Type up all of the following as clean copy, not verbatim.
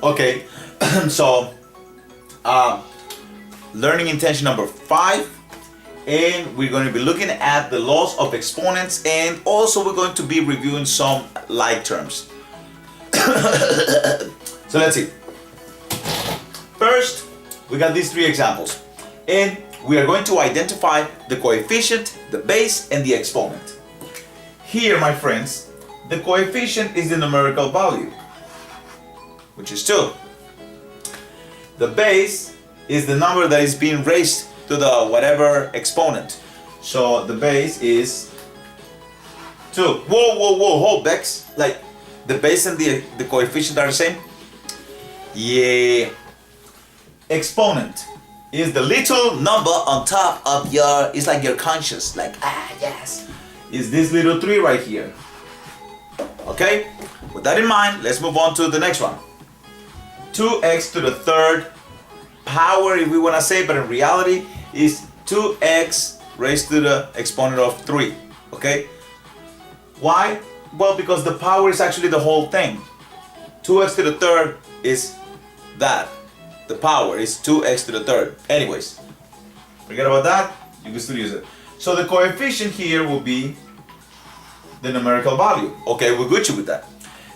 Okay, so learning intention number 5, and we're going to be looking at the laws of exponents, and also we're going to be reviewing some like terms. So let's see. First, we got these 3 examples, and we are going to identify the coefficient, the base, and the exponent. Here, my friends, the coefficient is the numerical value, which is 2. The base is the number that is being raised to the whatever exponent. So the base is 2. Whoa, hold, Bex. Like, the base and the coefficient are the same? Yeah. Exponent is the little number on top of your, it's like your conscious, like, yes. Is this little 3 right here. Okay? With that in mind, let's move on to the next one. 2x to the third power, if we want to say, but in reality is 2x raised to the exponent of 3. Okay? Why? Well, because the power is actually the whole thing. 2x to the third is that. The power is 2x to the third. Anyways, forget about that. You can still use it. So the coefficient here will be the numerical value. Okay, we're good with that.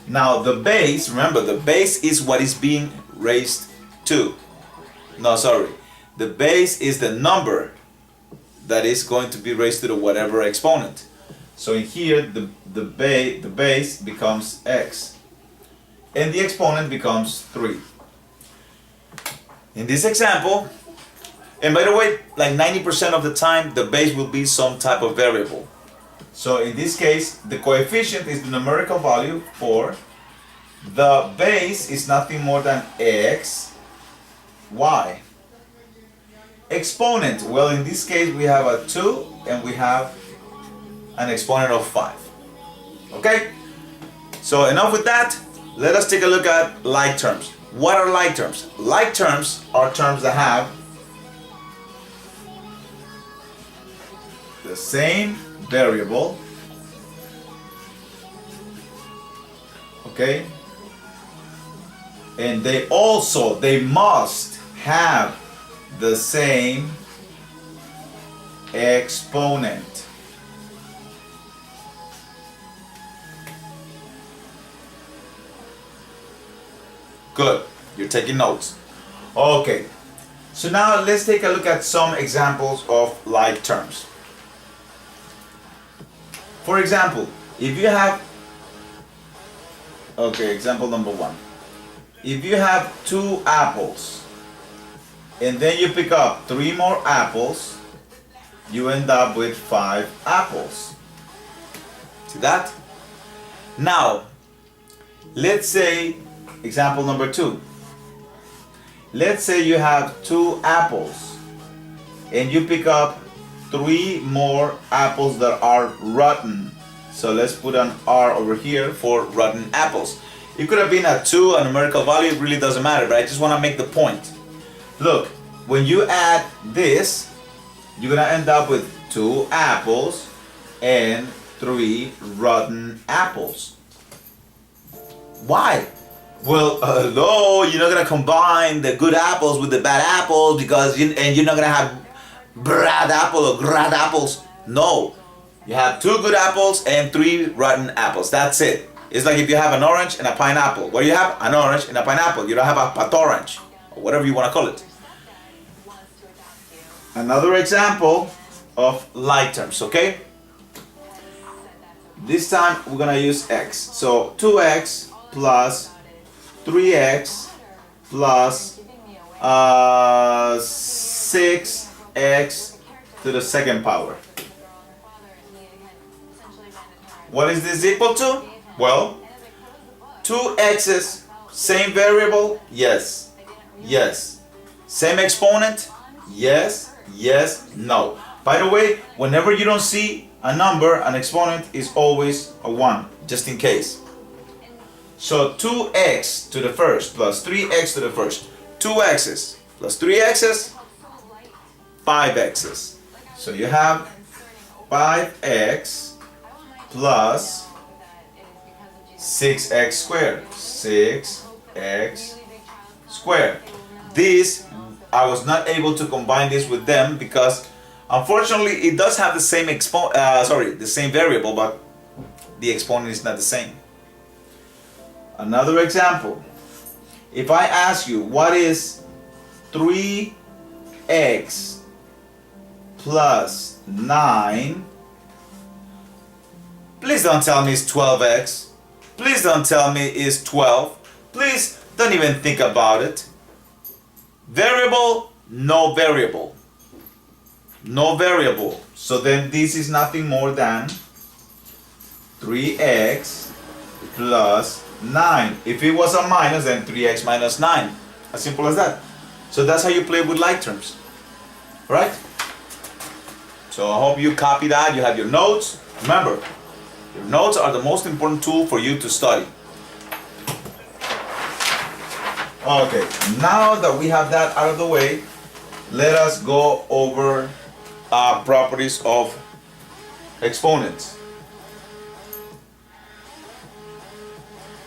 Now the base, remember, the base is what is being raised to. No, sorry. The base is the number that is going to be raised to the whatever exponent. So in here, the base becomes x, and the exponent becomes 3. In this example, and by the way, like 90% of the time, the base will be some type of variable. So in this case, the coefficient is the numerical value 4. The base is nothing more than x, y. Exponent, well, in this case, we have a 2 and we have an exponent of 5. Okay? So enough with that. Let us take a look at like terms. What are like terms? Like terms are terms that have the same variable, okay, and they must have the same exponent. Good, you're taking notes. Okay, so now let's take a look at some examples of like terms. For example, if you have, okay, example number 1. If you have 2 apples and then you pick up 3 more apples, you end up with 5 apples. See that? Now, let's say, example number 2. Let's say you have 2 apples and you pick up 3 more apples that are rotten. So let's put an R over here for rotten apples. It could have been a 2, a numerical value, it really doesn't matter, but I just want to make the point. Look, when you add this, you're going to end up with 2 apples and 3 rotten apples. Why? Well, no, you're not going to combine the good apples with the bad apples because you're not going to have bad apple or grad apples. No, you have 2 good apples and 3 rotten apples. That's it. It's like if you have an orange and a pineapple. What do you have? An orange and a pineapple. You don't have a patorange, or whatever you want to call it. Another example of like terms, okay? This time we're going to use x. So 2x plus 3x plus 6x to the second power. What is this equal to? Well, 2x's, same variable? Yes. Yes. Same exponent? Yes. Yes. No. By the way, whenever you don't see a number, an exponent is always a 1, just in case. So 2x to the first plus 3x to the first. 2x's plus 3x's, 5x's. So you have 5x plus 6x squared. 6x squared. This, I was not able to combine this with them because unfortunately it does have the same the same variable, but the exponent is not the same. Another example. If I ask you what is 3x plus 9, please don't tell me it's 12x. Please don't tell me it's 12. Please don't even think about it. Variable, no variable. No variable. So then this is nothing more than 3x plus 9. If it was a minus, then 3x minus 9. As simple as that. So that's how you play with like terms. Right? So I hope you copy that. You have your notes. Remember, your notes are the most important tool for you to study. Okay, now that we have that out of the way, let us go over properties of exponents.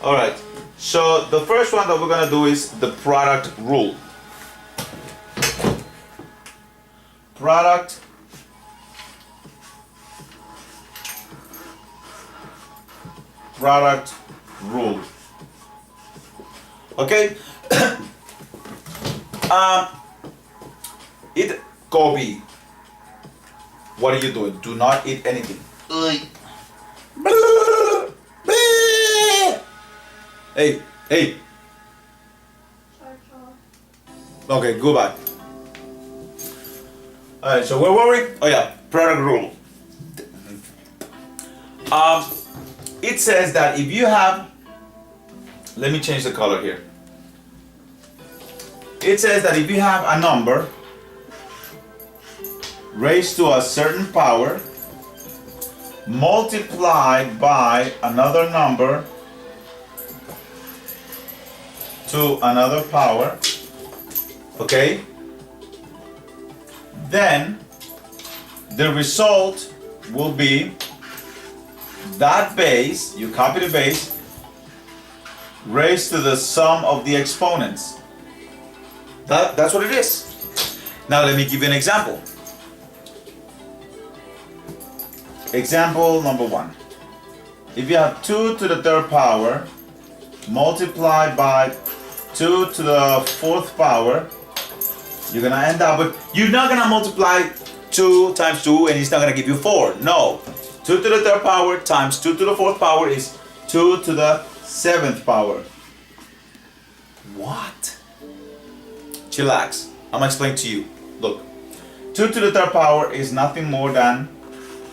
Alright, so the first one that we're going to do is the product rule. Product rule. Okay? Eat Kobe. What are you doing? Do not eat anything. Hey, hey. Okay, goodbye. Alright, so where were we? Oh yeah, product rule. It says that if you have, let me change the color here. It says that if you have a number raised to a certain power multiplied by another number to another power, okay, then the result will be that base, you copy the base, raised to the sum of the exponents. That's what it is. Now let me give you an example. Example number 1. If you have 2 to the third power multiplied by 2 to the fourth power, you're gonna end up with, you're not gonna multiply 2 times 2 and it's not gonna give you 4. No. 2 to the third power times 2 to the fourth power is 2 to the seventh power. What? Chillax. I'm gonna explain to you. Look. 2 to the third power is nothing more than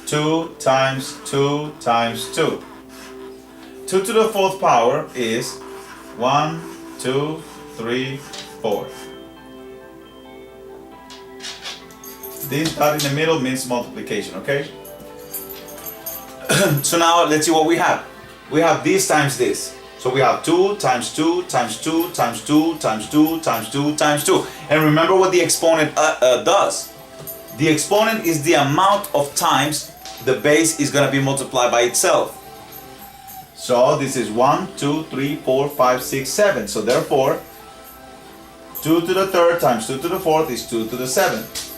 2 times 2 times 2. 2 to the fourth power is 1, 2, 3, 4. This dot in the middle means multiplication, okay? So now let's see what we have. We have this times this. So we have 2 times 2 times 2 times 2 times 2 times 2 times 2. And remember what the exponent does. The exponent is the amount of times the base is going to be multiplied by itself. So this is 1, 2, 3, 4, 5, 6, 7. So therefore, 2 to the third times 2 to the fourth is 2 to the seventh.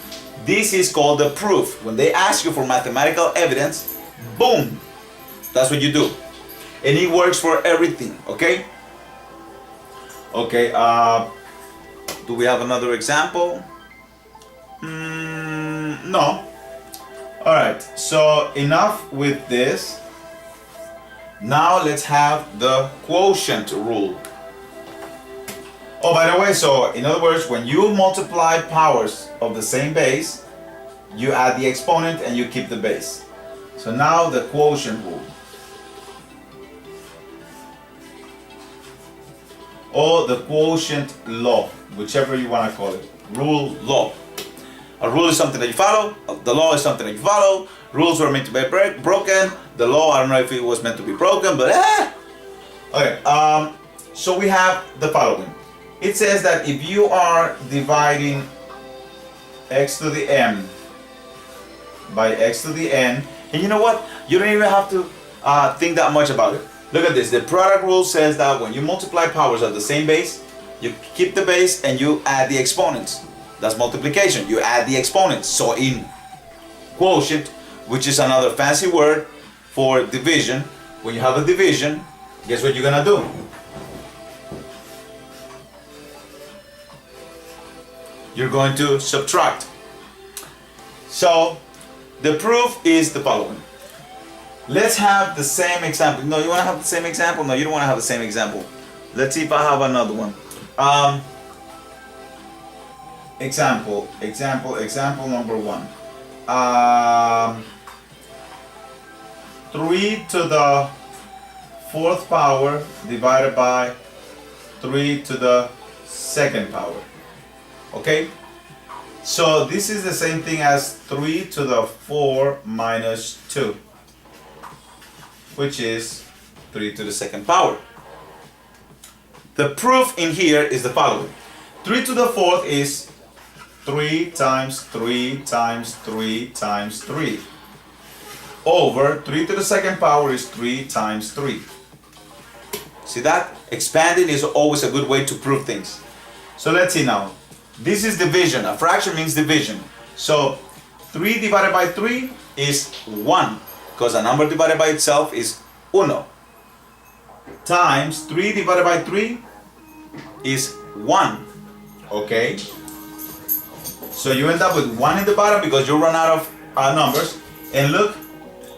This is called the proof. When they ask you for mathematical evidence, boom, that's what you do. And it works for everything, okay? Okay, do we have another example? No. Alright, so enough with this. Now let's have the quotient rule. Oh, by the way, so in other words, when you multiply powers of the same base, you add the exponent and you keep the base. So now the quotient rule. Or the quotient law, whichever you want to call it. Rule, law. A rule is something that you follow. The law is something that you follow. Rules were meant to be broken. The law, I don't know if it was meant to be broken, but Okay, so we have the following. It says that if you are dividing x to the m by x to the n, and you know what? You don't even have to think that much about it. Look at this. The product rule says that when you multiply powers of the same base, You keep the base and you add the exponents. That's multiplication. You add the exponents. So in quotient, which is another fancy word for division, when you have a division, guess what you're gonna do? You're going to subtract. So the proof is the following. Let's have the same example. No, you want to have the same example? No, you don't want to have the same example. Let's see if I have another one. Example number 1. 3 to the 4th power divided by 3 to the 2nd power. Okay? So this is the same thing as 3 to the 4 minus 2, which is 3 to the 2nd power. The proof in here is the following. 3 to the 4th is 3 times 3 times 3 times 3 over 3 to the 2nd power is 3 times 3. See that? Expanding is always a good way to prove things. So let's see now. This is division. A fraction means division. So 3 divided by 3 is 1, because a number divided by itself is 1. Times 3 divided by 3 is 1. Okay? So you end up with 1 in the bottom because you run out of numbers. And look,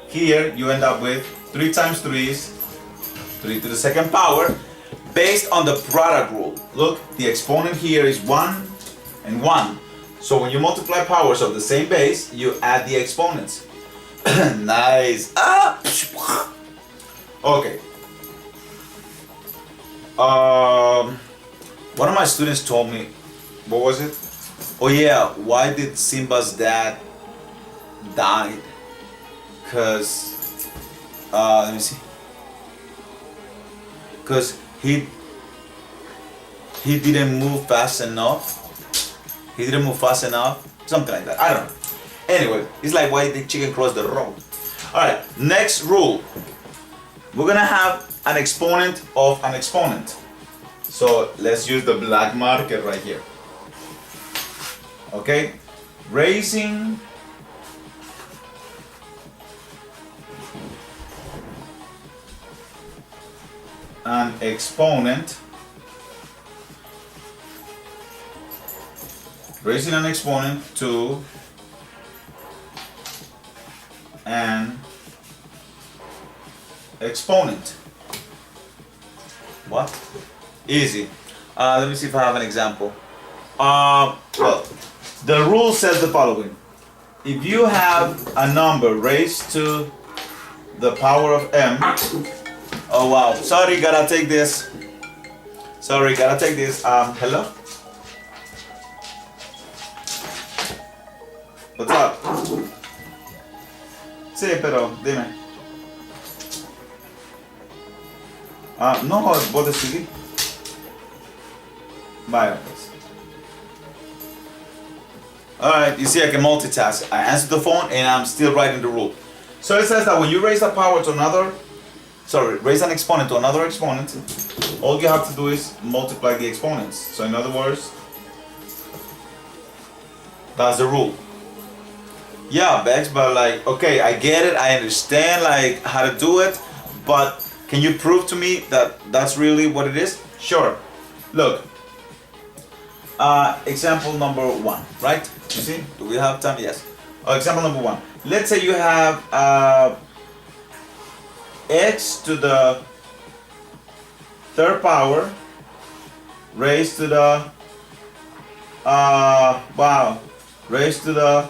here you end up with 3 times 3 is 3 to the 2nd power based on the product rule. Look, the exponent here is 1 and 1. So when you multiply powers of the same base, you add the exponents. Nice. Okay. One of my students told me, what was it? Oh yeah, why did Simba's dad die? Cause let me see. Cause he didn't move fast enough. He didn't move fast enough. Something like that. I don't know. Anyway, it's like why the chicken crossed the road. Alright, next rule. We're gonna have an exponent of an exponent. So let's use the black marker right here. Okay? Raising an exponent. Raising an exponent to an exponent. What? Easy. Let me see if I have an example. Well, the rule says the following. If you have a number raised to the power of m. Oh wow, sorry, gotta take this. Sorry, gotta take this. Hello? What's up? Sí, pero dime. No, vos decidí. Vaya pues. Alright, you see I can multitask. I answer the phone and I'm still writing the rule. So it says that when you raise a power to another, raise an exponent to another exponent, all you have to do is multiply the exponents. So in other words, that's the rule. Yeah, Bex, but like, okay, I get it, I understand like how to do it, but can you prove to me that that's really what it is? Sure. Look, example number 1, right? You see, do we have time? Yes. Example number 1. Let's say you have x to the 3rd power raised to the raised to the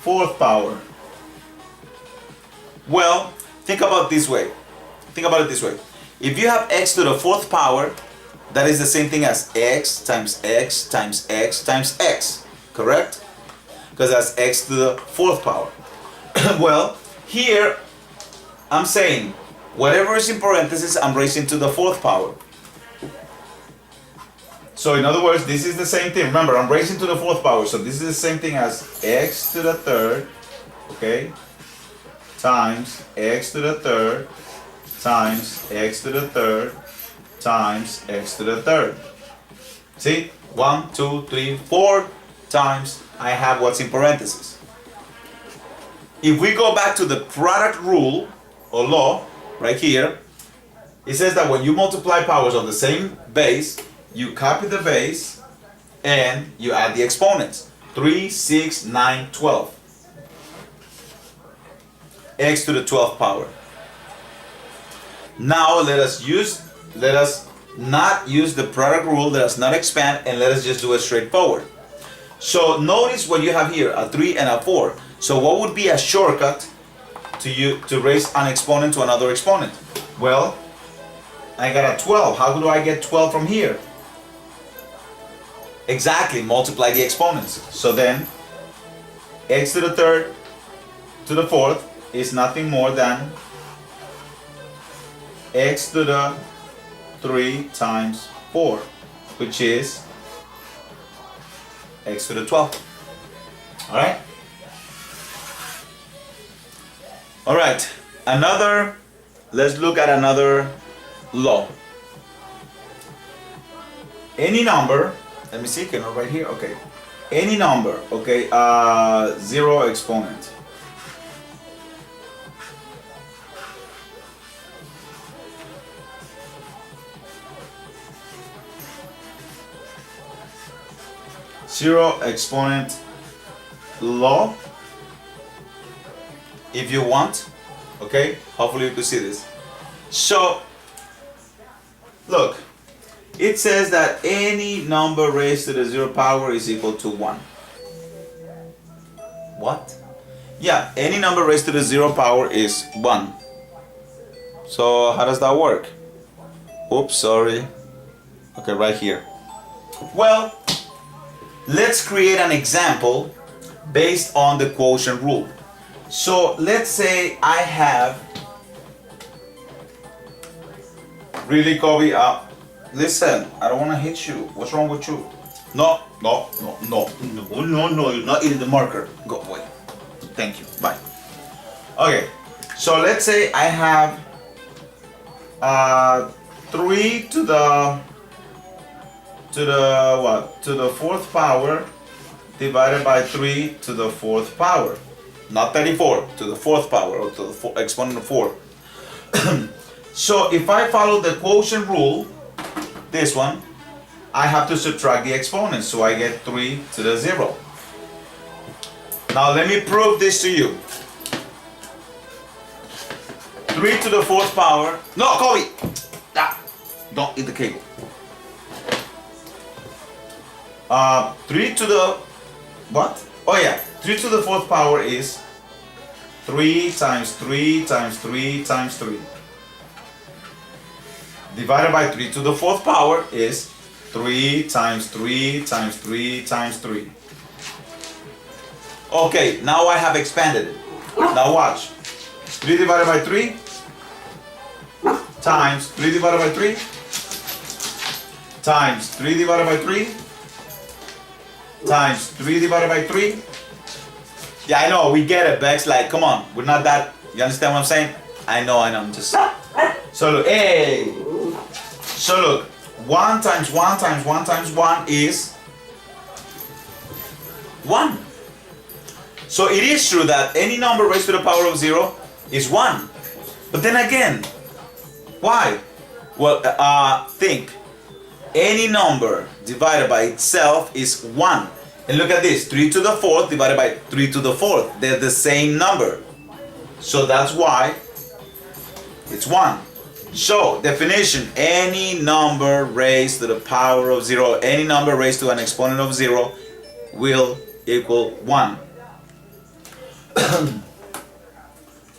4th power. Well, think about it this way. If you have x to the 4th power, that is the same thing as x times x times x times x, correct? Because that's x to the 4th power. Well, here I'm saying whatever is in parentheses, I'm raising to the 4th power. So in other words, this is the same thing. Remember, I'm raising to the 4th power. So this is the same thing as x to the 3rd, okay, times x to the 3rd, times x to the 3rd, times x to the 3rd. See? 1, 2, 3, 4 times I have what's in parentheses. If we go back to the product rule or law right here, it says that when you multiply powers of the same base, you copy the base and you add the exponents. 3, 6, 9, 12. X to the 12th power. Now let us not use the product rule, let us not expand, and let us just do it straightforward. So notice what you have here, a 3 and a 4. So what would be a shortcut to raise an exponent to another exponent? Well, I got a 12. How do I get 12 from here? Exactly, multiply the exponents. So then, x to the third to the fourth is nothing more than x to the 3 times 4, which is x to the 12th. Alright? Alright, let's look at another law. Any number, let me see, can I write here? Okay. Any number, okay, 0 exponent. Zero exponent law, if you want, okay? Hopefully you can see this. So, look, it says that any number raised to the 0 power is equal to 1. What? Yeah, any number raised to the 0 power is 1. So, how does that work? Oops, sorry. Okay, right here. Well, let's create an example based on the quotient rule. So let's say I have, really Kobe, listen, I don't want to hit you. What's wrong with you? No, you're not eating the marker. Go away. Thank you, bye. Okay, so let's say I have 3 to the 4th power divided by 3 to the 4th power. Not 34, to the 4th power, or to the exponent of 4. So if I follow the quotient rule, this one, I have to subtract the exponents, so I get 3 to the 0. Now let me prove this to you. 3 to the 4th power, no, Kobe! Don't eat the cable. 3 to the, what? Oh yeah, 3 to the 4th power is 3 times 3 times 3 times 3. Divided by 3 to the 4th power is 3 times 3 times 3 times 3. Okay, now I have expanded it. Now watch. 3 divided by 3 times 3 divided by 3 times 3 divided by 3 times 3 divided by 3. Yeah, I know, we get it, Bex. Like, come on, we're not that. You understand what I'm saying? I know, I'm just. So look, hey. So look, 1 times 1 times 1 times 1 is 1. So it is true that any number raised to the power of 0 is 1. But then again, why? Well, think. Any number divided by itself is 1. And look at this, 3 to the 4th divided by 3 to the 4th. They're the same number. So that's why it's 1. So, definition, any number raised to the power of 0, any number raised to an exponent of 0 will equal 1.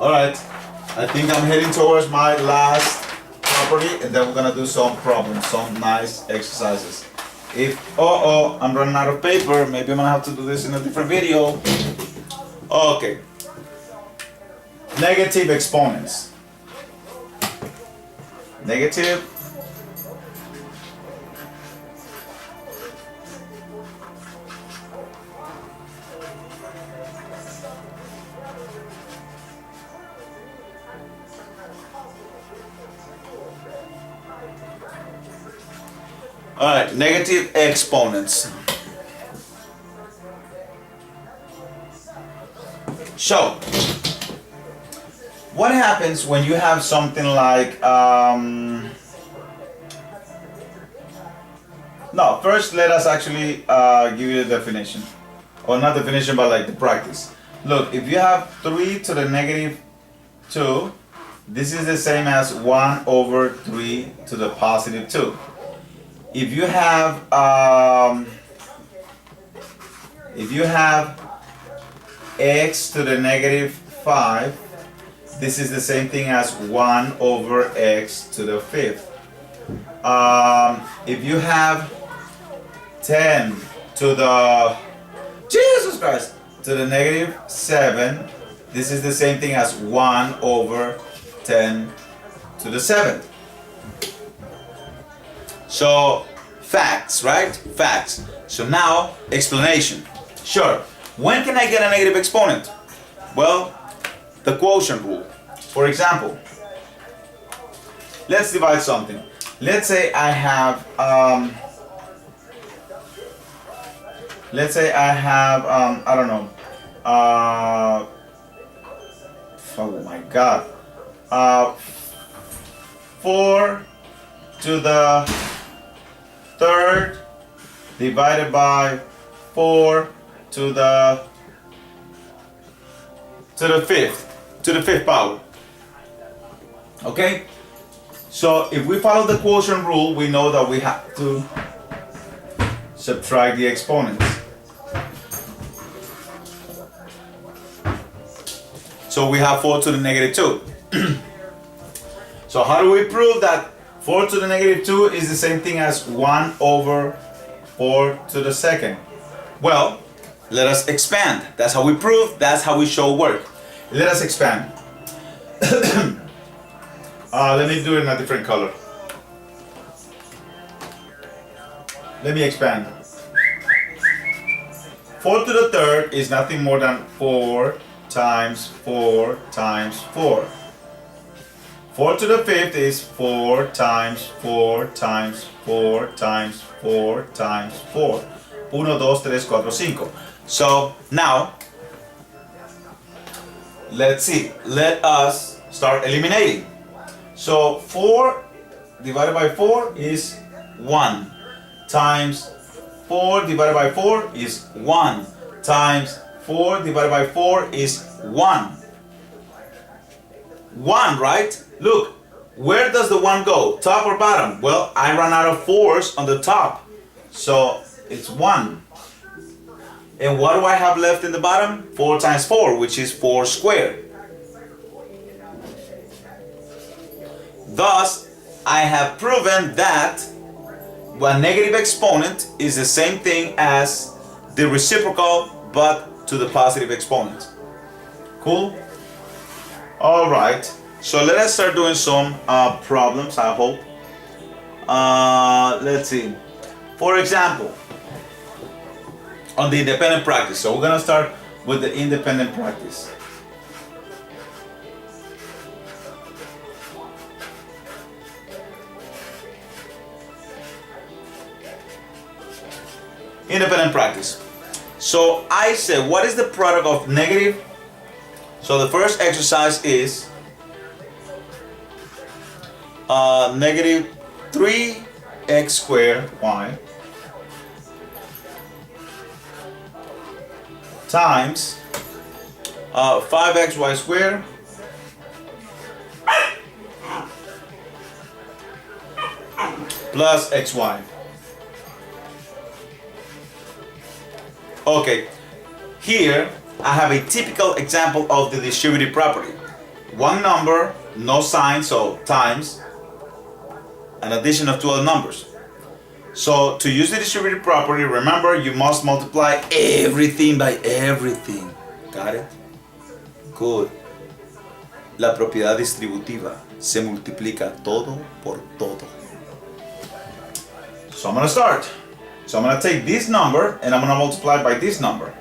Alright, I think I'm heading towards my last property, and then we're gonna do some problems, some nice exercises. If, I'm running out of paper, maybe I'm gonna have to do this in a different video. Okay. Negative exponents. Negative Alright, negative exponents. So, what happens when you have something like, no, first let us actually give you the definition. Or not definition, but like the practice. Look, if you have 3 to the negative 2, this is the same as 1 over 3 to the positive 2. If you have x to the negative 5, this is the same thing as 1 over x to the 5th. If you have 10 to the, Jesus Christ, to the negative 7, this is the same thing as 1 over 10 to the 7th. So, facts, right? Facts. So now, explanation. Sure. When can I get a negative exponent? Well, the quotient rule. For example, let's divide something. Let's say I have, I don't know, oh my God, 4 to the 3rd divided by 4 to the 5th power. Okay? So if we follow the quotient rule, we know that we have to subtract the exponents. So we have 4 to the negative 2. So how do we prove that 4 to the negative 2 is the same thing as 1 over 4 to the 2nd? Well, let us expand. That's how we prove, that's how we show work. Let us expand. Let me do it in a different color. Let me expand. 4 to the 3rd is nothing more than 4 times 4 times 4. 4 to the 5th is 4 times 4 times 4 times 4 times 4. 1, 2, 3, 4, 5. So now, let's see. Let us start eliminating. So 4 divided by 4 is 1 times 4 divided by 4 is 1 times 4 divided by 4 is 1. 1, right? Look, where does the 1 go? Top or bottom? Well, I ran out of 4s on the top. So it's 1. And what do I have left in the bottom? 4 times 4, which is 4 squared. Thus, I have proven that a negative exponent is the same thing as the reciprocal, but to the positive exponent. Cool? All right. So let us start doing some problems, I hope. Let's see. For example, on the independent practice. So we're going to start with the independent practice. Independent practice. So I said, what is the product of negative? So the first exercise is negative 3x squared y times 5xy squared plus xy. Okay, here I have a typical example of the distributive property. One number, no sign, so times an addition of 12 numbers. So to use the distributive property, remember you must multiply everything by everything. Got it? Good. La propiedad distributiva se multiplica todo por todo. So I'm going to start. So I'm going to take this number and I'm going to multiply by this number.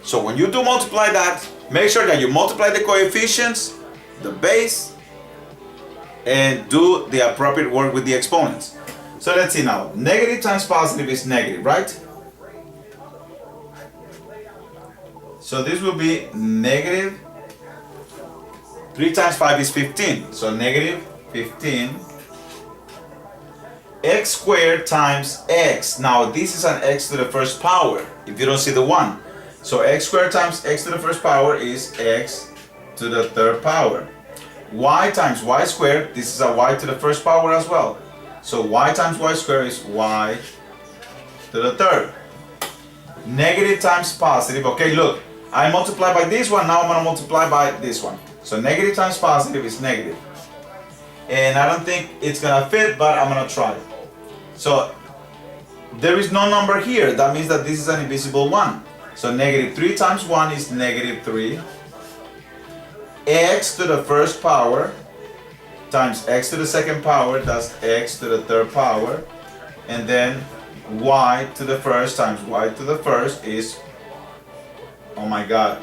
So when you do multiply that, make sure that you multiply the coefficients, the base, and do the appropriate work with the exponents. So let's see now. Negative times positive is negative, right? So this will be negative 3 times 5 is 15. So negative 15 x squared times x. Now this is an x to the first power if you don't see the 1. So x squared times x to the first power is x to the third power. Y times y squared, this is a y to the first power as well. So y times y squared is y to the third. Negative times positive. Okay, look, I multiply by this one, now I'm going to multiply by this one. So negative times positive is negative. And I don't think it's going to fit, but I'm going to try. So there is no number here. That means that this is an invisible one. So negative 3 times 1 is negative 3. X to the first power times x to the second power, that's x to the third power. And then y to the first times y to the first is, oh my god,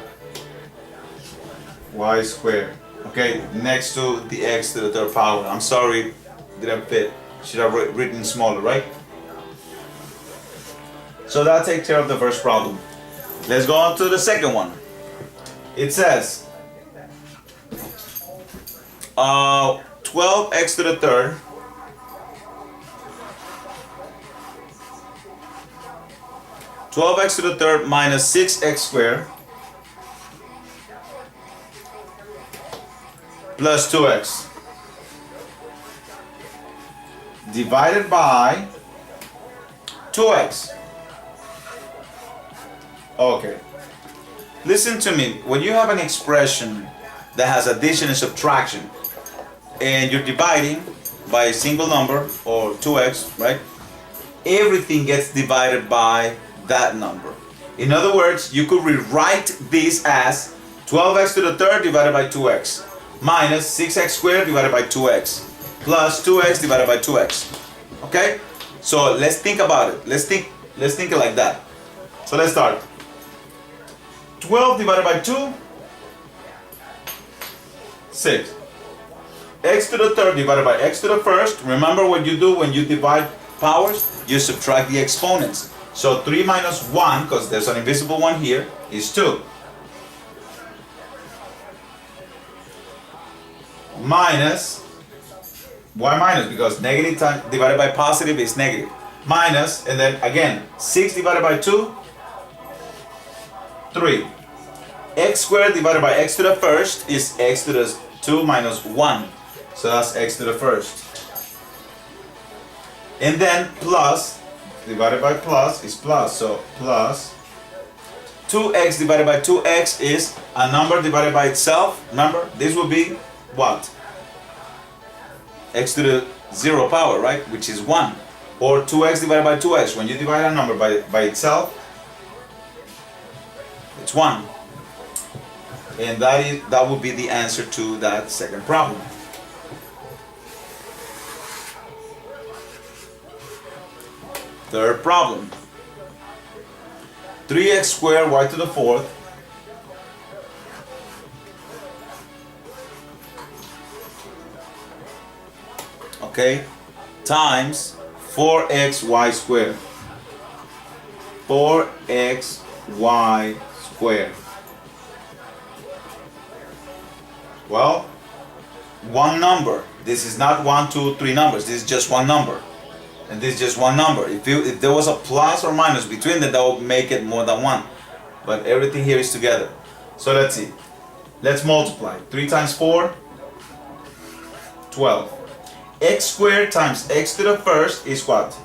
y squared. Okay, next to the x to the third power. I'm sorry, didn't fit. Should have written smaller, right? So that takes care of the first problem. Let's go on to the second one. It says 12x to the third minus 6x squared plus 2x divided by 2x. Okay, listen to me. When you have an expression that has addition and subtraction and you're dividing by a single number or 2x, right? Everything gets divided by that number. In other words, you could rewrite this as 12x to the third divided by 2x minus 6x squared divided by 2x plus 2x divided by 2x. Okay? So let's think about it. Let's think it like that. So let's start. 12 divided by 2, 6. X to the third divided by x to the first. Remember what you do when you divide powers? You subtract the exponents. So 3 minus 1, because there's an invisible one here, is 2. Minus, why minus? Because negative divided by positive is negative. Minus, and then again, 6 divided by 2, 3. X squared divided by x to the first is x to the 2 minus 1. So that's x to the first. And then plus, divided by plus is plus. So plus 2x divided by 2x is a number divided by itself. Remember, this will be what? X to the 0 power, right? Which is 1. Or 2x divided by 2x. When you divide a number by itself, it's 1. And that would be the answer to that second problem. Third problem. 3x squared y to the fourth okay, times 4xy squared. 4xy squared. Well, one number. This is not 1, 2, 3 numbers. This is just one number. And this is just one number. If there was a plus or minus between them, that would make it more than 1. But everything here is together. So let's see. Let's multiply. 3 times 4, 12. X squared times x to the first is what?